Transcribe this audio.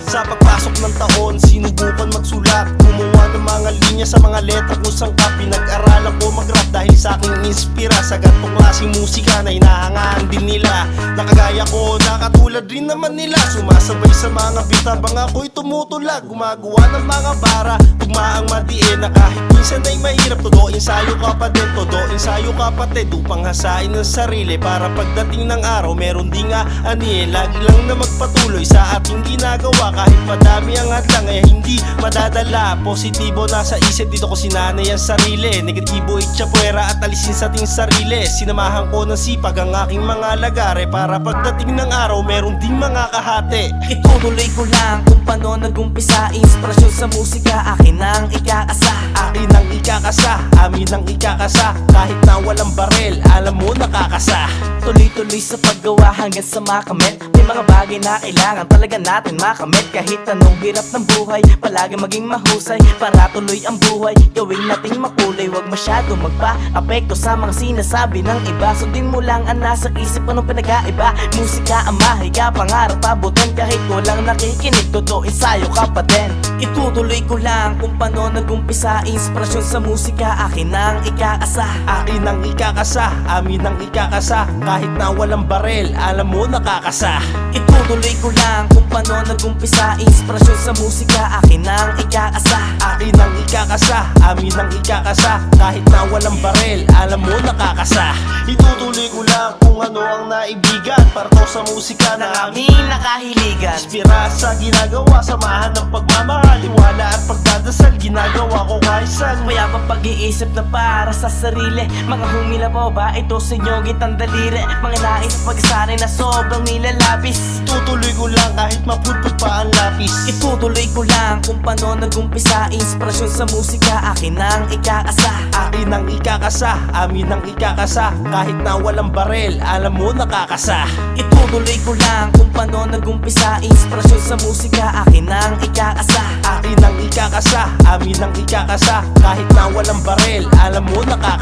Sa pagpasok ng taon, sinubukan magsulat, gumawa ng mga linya sa mga letra kung sangka. Pinag-aralan ko mag-rap dahil sa aking inspira sa gantong klaseng musika na hinahangaan din nila. Nakagaya ko, nakatulad rin naman nila, sumasabay sa mga beat habang ako'y tumutulak. Gumagawa ng mga bara, tugmaang madiin na kahit minsan ay mahirap. Todo ensayo ka pa din, todo ensayo ka patid upang hasain ng sarili para pagdating ng araw meron di nga anihin. Lagi lang na magpatuloy sa ating ginagawa kahit madami ang hadlang ay hindi madadala. Positibo nasa isip, dito ko sinanay ang sarili. Negatibo itchapuera at alisin sa ating sarili. Sinamahan ko ng sipag ang aking mga lagare para pagdating ng araw meron ding mga kahati. Itutuloy ko lang kung paano nag-umpisa. Inspirasyon sa musika, akin ang ikakasa. Akin ang ikakasa, amin ang ikakasa. Kahit na walang barel, alam mo nakakasa. Tuloy-tuloy sa paggawa hanggang sa makamit. May mga bagay na kailangan talaga natin makamit. Kahit anong hirap ng buhay, palagi maging mahusay para tuloy ang buhay, gawin nating makulay. Huwag masyado magpa-apekto sa mga sinasabi ng iba. Sundin mo lang ang nasa isip, anong pinag-aiba. Musika ang mahiga, pangarap abutin kahit walang nakikinig. Totoo ensayo ka pa din. Itutuloy ko lang kung paano nag-umpisa. Inspirasyon sa musika, akin ang ikakasa. Akin ang ikakasa, amin ang ikakasa. Kahit na walang barel, alam mo nakakasa. Itutuloy ko lang kung paano nag-umpisa. Inspirasyon sa musika, akin ang ikakasa. Akin ang ikakasa, amin ang ikakasa. Kahit na walang barel, alam mo nakakasa. Itutuloy ko lang kung ano ang naibigan para to sa musika na Aming nakahiligan. inspira sa ginagawa, samahan ng pagmamahal, iwala at pagdadasal. Ginagawa ko kahit saan. Kaya pa pag-iisip na para sa sarili. Mga humila pa ba ito sa inyo gitang daliri. Mga nais pag-asanay na sobrang nilalabis. Itutuloy ko lang kahit mapudpud pa ang lapis. Itutuloy ko lang kung paano nag-umpisa. Inspirasyon sa musika, akin ang ikakasa. Akin ang ikakasa, amin ang ikakasa. Kahit na walang barel, alam mo nakakasa. Itutuloy ko lang kung paano nag-umpisa. Inspirasyon sa musika, akin ang ikakasa. Akin ang ikakasa, amin ang ikakasa. Kahit na walang barel, alam mo nakakasa.